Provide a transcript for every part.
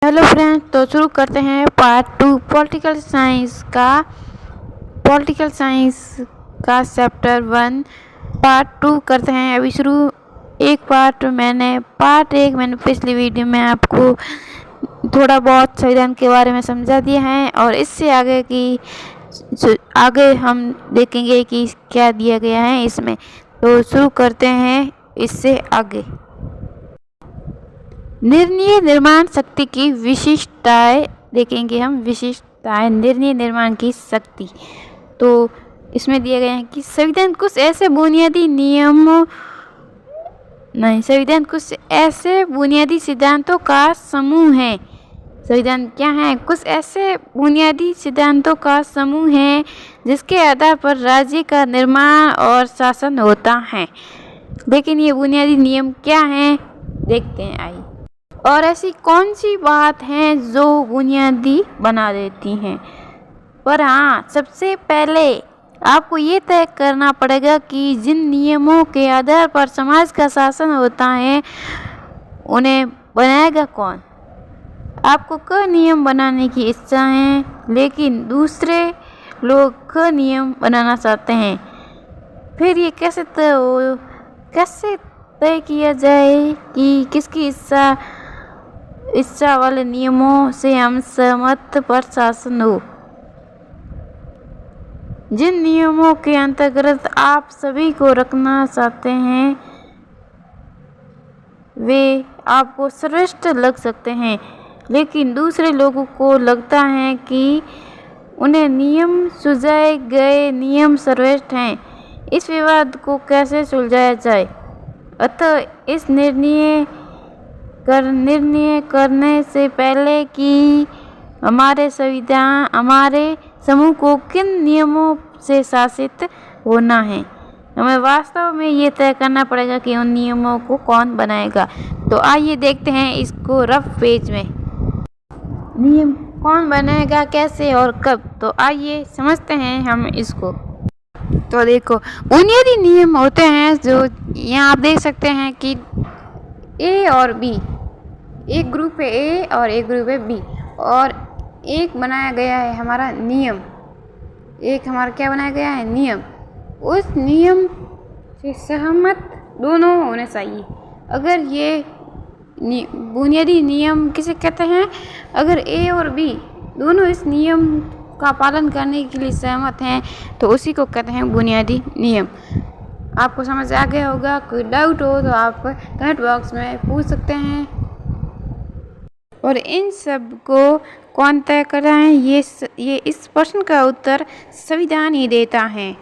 Hello friends, तो शुरू करते हैं पार्ट 2 पॉलिटिकल साइंस का चैप्टर 1 पार्ट 2 करते हैं अभी शुरू। पार्ट 1 मैंने पिछली वीडियो में आपको थोड़ा बहुत संविधान के बारे में समझा दिया है, और इससे आगे हम देखेंगे कि क्या दिया गया है इसमें। तो शुरू करते हैं इससे आगे। निर्णय निर्माण शक्ति की विशिष्टताएं देखेंगे हम। विशिष्टताएं निर्णय निर्माण की शक्ति। तो इसमें दिए गए हैं कि संविधान कुछ ऐसे बुनियादी सिद्धांतों का समूह है। संविधान क्या है? कुछ ऐसे बुनियादी सिद्धांतों का समूह है जिसके आधार पर राज्य का निर्माण और शासन होता है। लेकिन ये बुनियादी नियम क्या हैं, देखते हैं आइए। और ऐसी कौन सी बात है जो बुनियादी बना देती हैं? पर हाँ, सबसे पहले आपको ये तय करना पड़ेगा कि जिन नियमों के आधार पर समाज का शासन होता है उन्हें बनाएगा कौन। आपको क नियम बनाने की इच्छा है, लेकिन दूसरे लोग ख नियम बनाना चाहते हैं। फिर ये कैसे तय किया जाए कि किसकी इच्छा वाले नियमों से हम सहमत पर शासन हो। जिन नियमों के अंतर्गत आप सभी को रखना चाहते हैं वे आपको श्रेष्ठ लग सकते हैं, लेकिन दूसरे लोगों को लगता है कि उन्हें सुझाए गए नियम श्रेष्ठ हैं। इस विवाद को कैसे सुलझाया जाए? अतः इस निर्णय करने से पहले कि हमारे समूह को किन नियमों से शासित होना है, हमें वास्तव में ये तय करना पड़ेगा कि उन नियमों को कौन बनाएगा। तो आइए देखते हैं इसको रफ पेज में। नियम कौन बनाएगा, कैसे और कब? तो आइए समझते हैं हम इसको। तो देखो, बुनियादी नियम होते हैं जो यहाँ आप देख सकते हैं कि ए और बी, एक ग्रुप है ए और एक ग्रुप है बी, और एक बनाया गया है हमारा नियम। एक हमारा क्या बनाया गया है? नियम। उस नियम से सहमत दोनों होने चाहिए। अगर ये बुनियादी नियम किसे कहते हैं? अगर ए और बी दोनों इस नियम का पालन करने के लिए सहमत हैं तो उसी को कहते हैं बुनियादी नियम। आपको समझ आ गया होगा। कोई डाउट हो तो आप कमेंट बॉक्स में पूछ सकते हैं। और इन सब को कौन तय कर रहा है? ये इस प्रश्न का उत्तर संविधान ही देता है।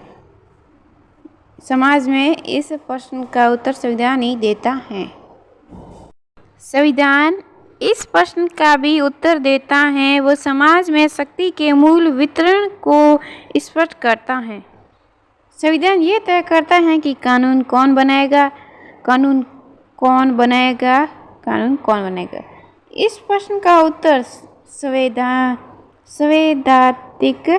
समाज में इस प्रश्न का उत्तर संविधान ही देता है। संविधान इस प्रश्न का भी उत्तर देता है। वो समाज में शक्ति के मूल वितरण को स्पष्ट करता है। संविधान ये तय करता है कि कानून कौन बनाएगा। इस प्रश्न का उत्तर सैद्धांतिक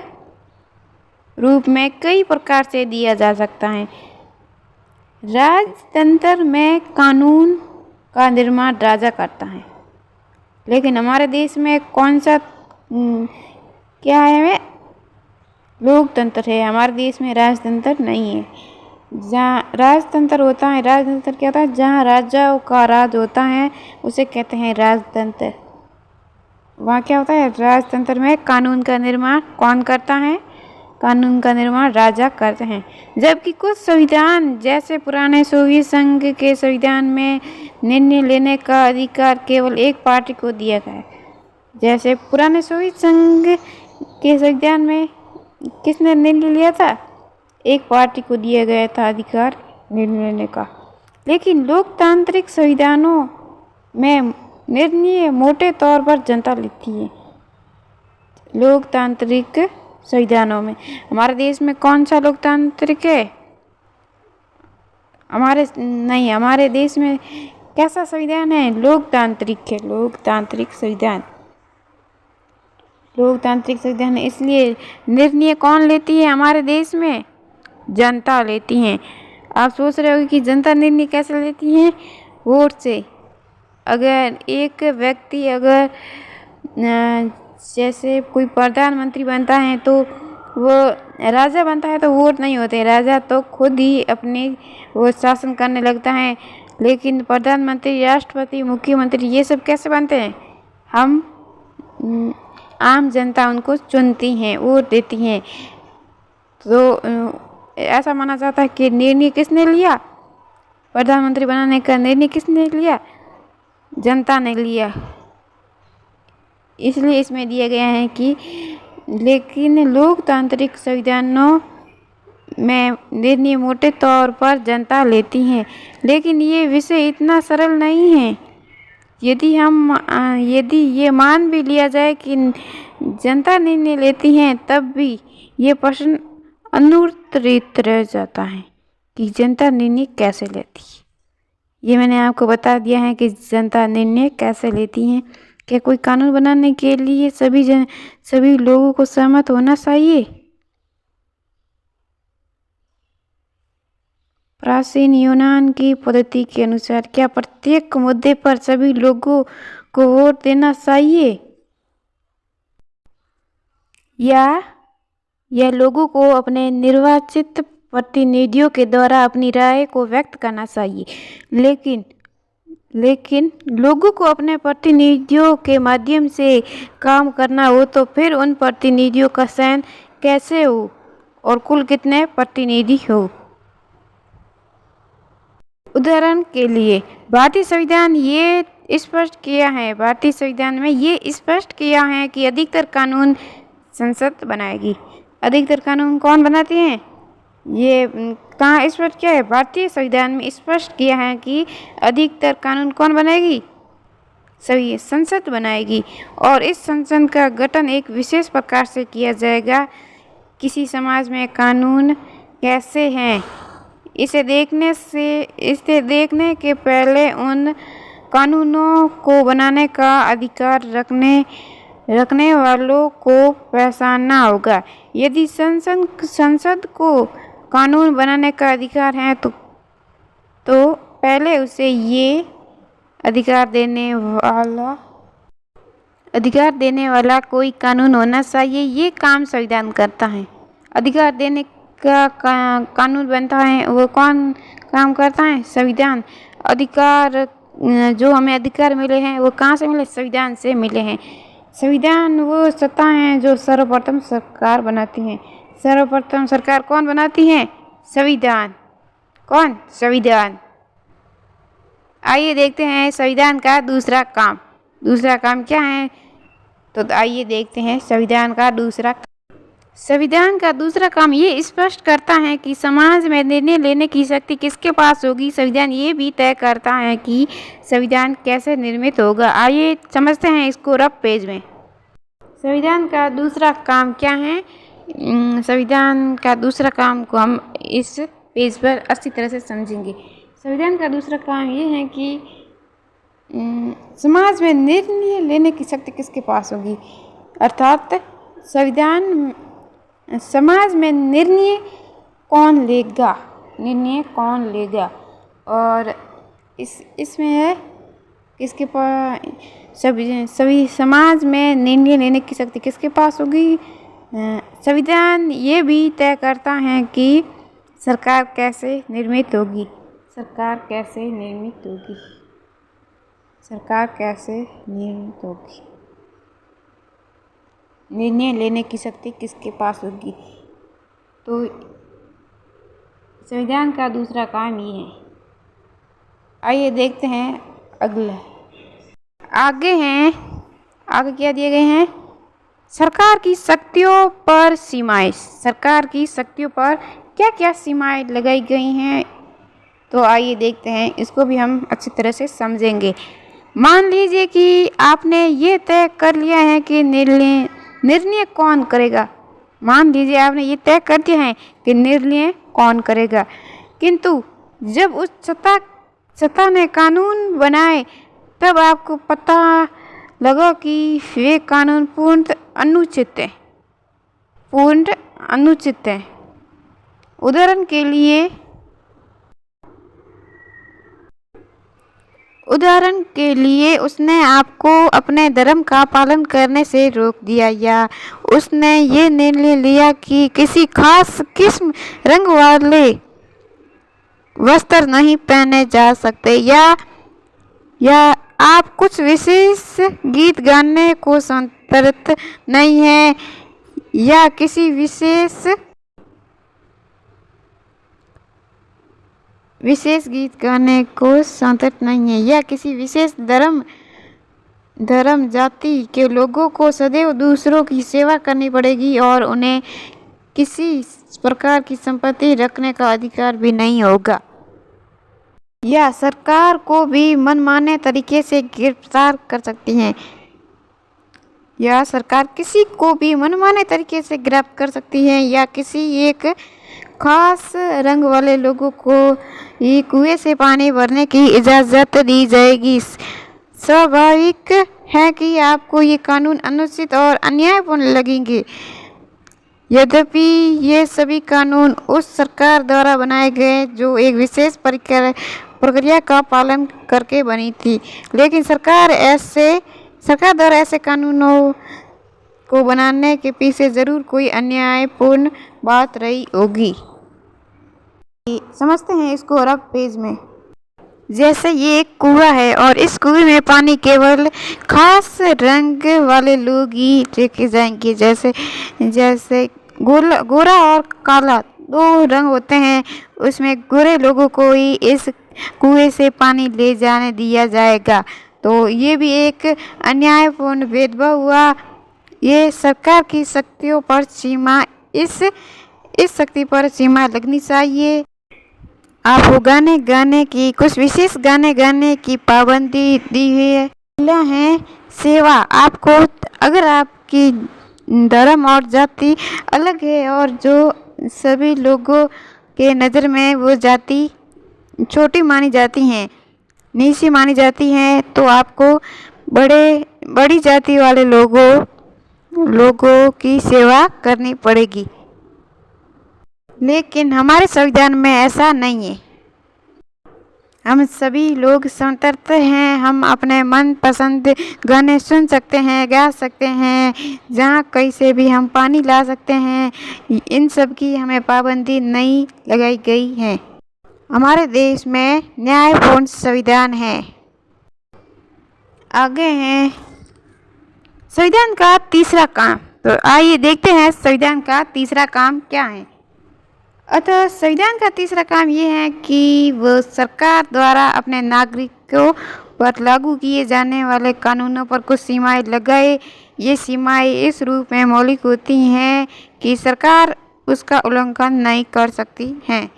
रूप में कई प्रकार से दिया जा सकता है। राजतंत्र में कानून का निर्माण राजा करता है, लेकिन हमारे देश में कौन सा क्या है? लोकतंत्र है। हमारे देश में राजतंत्र नहीं है। जहाँ राजतंत्र होता है, राजतंत्र क्या होता है? जहाँ राजाओं का राज होता है उसे कहते हैं राजतंत्र। वहाँ क्या होता है? राजतंत्र में कानून का निर्माण कौन करता है? कानून का निर्माण राजा करते हैं। जबकि कुछ संविधान, जैसे पुराने सोवियत संघ के संविधान में निर्णय लेने का अधिकार केवल एक पार्टी को दिया गया है। जैसे पुराने सोवियत संघ के संविधान में किसने निर्णय लिया था? एक पार्टी को दिया गया था अधिकार निर्णय लेने का। लेकिन लोकतांत्रिक संविधानों में निर्णय मोटे तौर पर जनता लेती है। लोकतांत्रिक संविधानों में हमारे देश में कौन सा लोकतांत्रिक है? हमारे देश में कैसा संविधान है? लोकतांत्रिक है। लोकतांत्रिक संविधान है। इसलिए निर्णय कौन लेती है हमारे देश में? जनता लेती है। आप सोच रहे हो कि जनता निर्णय कैसे लेती है? वोट से। अगर एक व्यक्ति जैसे कोई प्रधानमंत्री बनता है तो वो राजा बनता है तो वोट नहीं होते, राजा तो खुद ही अपने वो शासन करने लगता है। लेकिन प्रधानमंत्री, राष्ट्रपति, मुख्यमंत्री ये सब कैसे बनते हैं? हम आम जनता उनको चुनती हैं, वोट देती हैं। तो ऐसा माना जाता है कि निर्णय किसने लिया? प्रधानमंत्री बनाने का निर्णय किसने लिया? जनता ने लिया। इसलिए इसमें दिया गया है कि लेकिन लोकतांत्रिक संविधानों में निर्णय मोटे तौर पर जनता लेती है। लेकिन ये विषय इतना सरल नहीं है। यदि ये मान भी लिया जाए कि जनता निर्णय लेती है, तब भी ये प्रश्न अनुत्तरित रह जाता है कि जनता निर्णय कैसे लेती है। ये मैंने आपको बता दिया है कि जनता निर्णय कैसे लेती है। क्या कोई कानून बनाने के लिए सभी लोगों को सहमत होना चाहिए? प्राचीन यूनान की पद्धति के अनुसार क्या प्रत्येक मुद्दे पर सभी लोगों को वोट देना चाहिए, या लोगों को अपने निर्वाचित प्रतिनिधियों के द्वारा अपनी राय को व्यक्त करना चाहिए? लेकिन लोगों को अपने प्रतिनिधियों के माध्यम से काम करना हो तो फिर उन प्रतिनिधियों का चयन कैसे हो और कुल कितने प्रतिनिधि हो? उदाहरण के लिए भारतीय संविधान में ये स्पष्ट किया है कि अधिकतर कानून संसद बनाएगी। अधिकतर कानून कौन बनाते हैं? ये कहाँ स्पष्ट किया है? भारतीय संविधान में स्पष्ट किया है कि अधिकतर कानून कौन बनाएगी? सभी संसद बनाएगी। और इस संसद का गठन एक विशेष प्रकार से किया जाएगा। किसी समाज में कानून कैसे हैं, इसे देखने के पहले उन कानूनों को बनाने का अधिकार रखने वालों को पहचानना होगा। यदि संसद को कानून बनाने का अधिकार है तो पहले उसे ये अधिकार देने वाला कोई कानून होना चाहिए। ये काम संविधान करता है। अधिकार देने का कानून बनता है, वो कौन काम करता है? संविधान। अधिकार जो हमें अधिकार मिले हैं वो कहाँ से मिले? संविधान से मिले हैं। संविधान वो सत्ता है जो सर्वप्रथम सरकार बनाती है। सर्वप्रथम सरकार कौन बनाती है? संविधान। कौन? संविधान। आइए देखते हैं संविधान का दूसरा काम। दूसरा काम क्या है? तो आइए देखते हैं संविधान का दूसरा काम ये स्पष्ट करता है कि समाज में निर्णय लेने की शक्ति किसके पास होगी। संविधान ये भी तय करता है कि संविधान कैसे निर्मित होगा। आइए समझते हैं इसको रफ पेज में। संविधान का दूसरा काम क्या है? संविधान का दूसरा काम को हम इस पेज पर अच्छी तरह से समझेंगे। संविधान का दूसरा काम ये है कि समाज में निर्णय लेने की शक्ति किसके पास होगी, अर्थात समाज में निर्णय कौन लेगा। और इसमें है किसके पास सभी समाज में निर्णय लेने की शक्ति किसके पास होगी। संविधान ये भी तय करता है कि सरकार कैसे निर्मित होगी। निर्णय लेने की शक्ति किसके पास होगी। तो संविधान का दूसरा काम ये है। आइए देखते हैं अगला। आगे क्या दिए गए हैं? सरकार की शक्तियों पर सीमाएं। सरकार की शक्तियों पर क्या क्या सीमाएं लगाई गई हैं, तो आइए देखते हैं। इसको भी हम अच्छी तरह से समझेंगे। मान लीजिए कि आपने ये तय कर लिया है कि निर्णय कौन करेगा। मान लीजिए आपने ये तय कर दिया है कि निर्णय कौन करेगा, किंतु जब उस सत्ता ने कानून बनाए तब आपको पता लगा कि वे कानून पूर्ण अनुचित है। उदाहरण के लिए उसने आपको अपने धर्म का पालन करने से रोक दिया, या उसने ये निर्णय लिया कि किसी खास किस्म रंग वाले वस्त्र नहीं पहने जा सकते, या आप कुछ विशेष गीत गाने को स्वतंत्र नहीं है, या किसी विशेष गीत गाने को स्वतंत्र नहीं है, या किसी विशेष धर्म जाति के लोगों को सदैव दूसरों की सेवा करनी पड़ेगी और उन्हें किसी प्रकार की संपत्ति रखने का अधिकार भी नहीं होगा, या सरकार को भी मनमाने तरीके से गिरफ्तार कर सकती है, या सरकार किसी को भी मनमाने तरीके से गिरफ्तार कर सकती है, या किसी एक खास रंग वाले लोगों को ही कुएं से पानी भरने की इजाज़त दी जाएगी। स्वाभाविक है कि आपको ये कानून अनुचित और अन्यायपूर्ण लगेंगे। यद्यपि ये सभी कानून उस सरकार द्वारा बनाए गए जो एक विशेष प्रक्रिया का पालन करके बनी थी, लेकिन सरकार द्वारा ऐसे कानूनों को बनाने के पीछे ज़रूर कोई अन्यायपूर्ण बात रही होगी। समझते हैं इसको रफ पेज में। जैसे ये एक कुआं है और इस कुएं में पानी केवल खास रंग वाले लोग ही लेके जाएंगे। जैसे गोरा और काला दो रंग होते हैं, उसमें गोरे लोगों को ही इस कुएं से पानी ले जाने दिया जाएगा। तो ये भी एक अन्यायपूर्ण भेदभाव हुआ। ये सरकार की शक्तियों पर सीमा इस शक्ति पर सीमा लगनी चाहिए। आपको गाने की कुछ विशेष गाने गाने की पाबंदी दी हुई है। पहला है सेवा। आपको अगर आपकी धर्म और जाति अलग है और जो सभी लोगों के नज़र में वो जाति छोटी मानी जाती हैं, नीची मानी जाती हैं, तो आपको बड़ी जाति वाले लोगों की सेवा करनी पड़ेगी। लेकिन हमारे संविधान में ऐसा नहीं है। हम सभी लोग स्वतंत्र हैं। हम अपने मनपसंद गाने सुन सकते हैं, गा सकते हैं, जहाँ कहीं से भी हम पानी ला सकते हैं। इन सब की हमें पाबंदी नहीं लगाई गई है। हमारे देश में न्यायपूर्ण संविधान है। आगे है संविधान का तीसरा काम। तो आइए देखते हैं संविधान का तीसरा काम क्या है। अतः संविधान का तीसरा काम ये है कि वह सरकार द्वारा अपने नागरिकों पर लागू किए जाने वाले कानूनों पर कुछ सीमाएं लगाए। ये सीमाएं इस रूप में मौलिक होती हैं कि सरकार उसका उल्लंघन नहीं कर सकती हैं।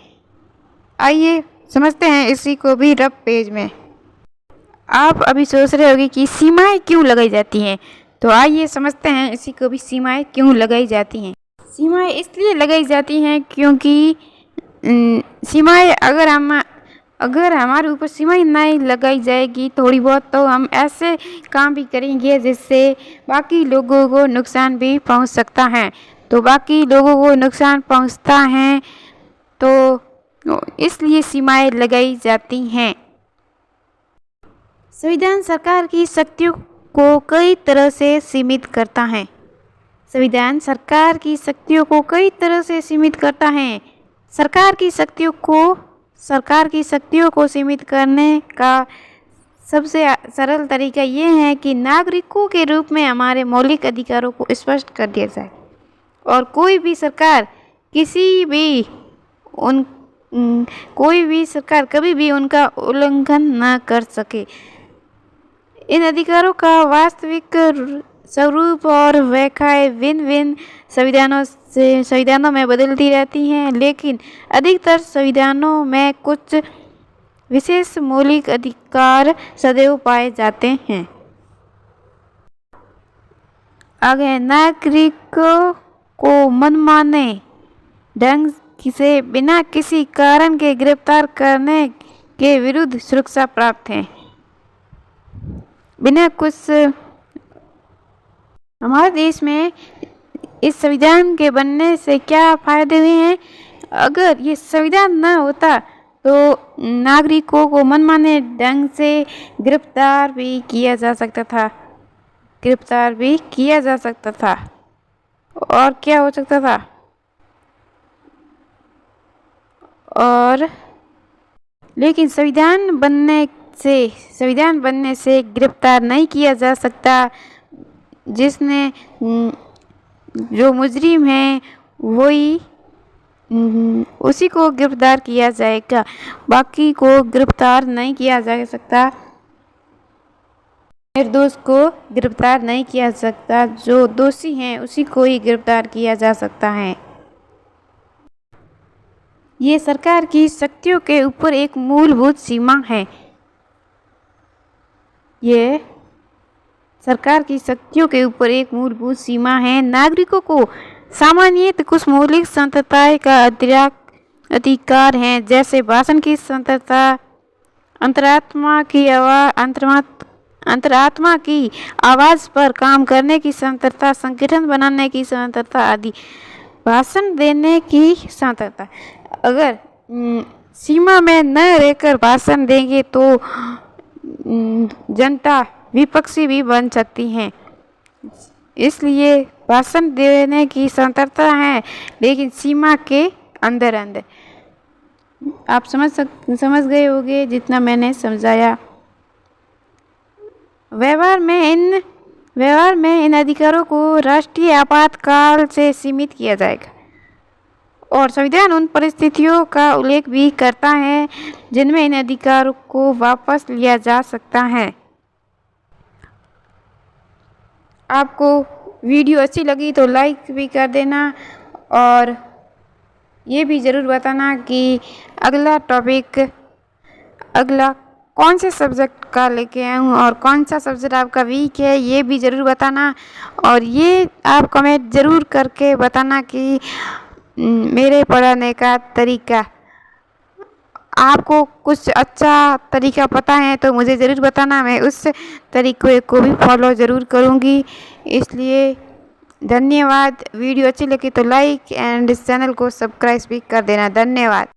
आइए समझते हैं इसी को भी रफ पेज में। आप अभी सोच रहे होंगे कि सीमाएं क्यों लगाई जाती हैं, तो आइए समझते हैं इसी को भी सीमाएं क्यों लगाई जाती हैं। सीमाएं इसलिए लगाई जाती हैं क्योंकि सीमाएं अगर हमारे ऊपर सीमाएं नहीं लगाई जाएगी थोड़ी बहुत, तो हम ऐसे काम भी करेंगे जिससे बाकी लोगों को नुकसान भी पहुंच सकता है। तो बाकी लोगों को नुकसान पहुंचता है तो इसलिए सीमाएं लगाई जाती हैं। संविधान सरकार की शक्तियों को कई तरह से सीमित करता है। संविधान सरकार की शक्तियों को कई तरह से सीमित करता है। सरकार की शक्तियों को सीमित करने का सबसे सरल तरीका ये है कि नागरिकों के रूप में हमारे मौलिक अधिकारों को स्पष्ट कर दिया जाए और कोई भी सरकार कभी भी उनका उल्लंघन न कर सके। इन अधिकारों का वास्तविक स्वरूप और व्याख्याएं भिन्न संविधानों में बदलती रहती हैं, लेकिन अधिकतर संविधानों में कुछ विशेष मौलिक अधिकार सदैव पाए जाते हैं। आगे नागरिकों को मनमाने ढंग से बिना किसी कारण के गिरफ्तार करने के विरुद्ध सुरक्षा प्राप्त है। बिना कुछ हमारे देश में इस संविधान के बनने से क्या फायदे हुए हैं। अगर ये संविधान न होता तो नागरिकों को मनमाने ढंग से गिरफ्तार भी किया जा सकता था। और क्या हो सकता था? और लेकिन संविधान बनने से गिरफ्तार नहीं किया जा सकता। जिसने जो मुजरिम है वही उसी को गिरफ्तार किया जाएगा, बाकी को गिरफ्तार नहीं किया जा सकता। निर्दोष को गिरफ्तार नहीं किया जा सकता, जो दोषी हैं उसी को ही गिरफ्तार किया जा सकता है। ये सरकार की शक्तियों के ऊपर एक मूलभूत सीमा है। ये सरकार की शक्तियों के ऊपर एक मूलभूत सीमा है। नागरिकों को सामान्यतः कुछ मौलिक स्वतंत्रताएं का अधिकार है, जैसे भाषण की स्वतंत्रता, अंतरात्मा की आवाज़ पर काम करने की स्वतंत्रता, संगठन बनाने की स्वतंत्रता आदि। भाषण देने की स्वतंत्रता, अगर सीमा में न रहकर भाषण देंगे तो जनता विपक्षी भी बन सकती हैं। इसलिए भाषण देने की स्वतंत्रता है, लेकिन सीमा के अंदर। आप समझ गए होंगे जितना मैंने समझाया। व्यवहार में इन अधिकारों को राष्ट्रीय आपातकाल से सीमित किया जाएगा, और संविधान उन परिस्थितियों का उल्लेख भी करता है जिनमें इन अधिकारों को वापस लिया जा सकता है। आपको वीडियो अच्छी लगी तो लाइक भी कर देना, और ये भी ज़रूर बताना कि अगला कौन से सब्जेक्ट का लेके आऊँ और कौन सा सब्जेक्ट आपका वीक है, ये भी ज़रूर बताना। और ये आप कमेंट ज़रूर करके बताना कि मेरे पढ़ाने का तरीका, आपको कुछ अच्छा तरीका पता है तो मुझे ज़रूर बताना, मैं उस तरीके को भी फॉलो ज़रूर करूँगी। इसलिए धन्यवाद। वीडियो अच्छी लगी तो लाइक एंड चैनल को सब्सक्राइब भी कर देना। धन्यवाद।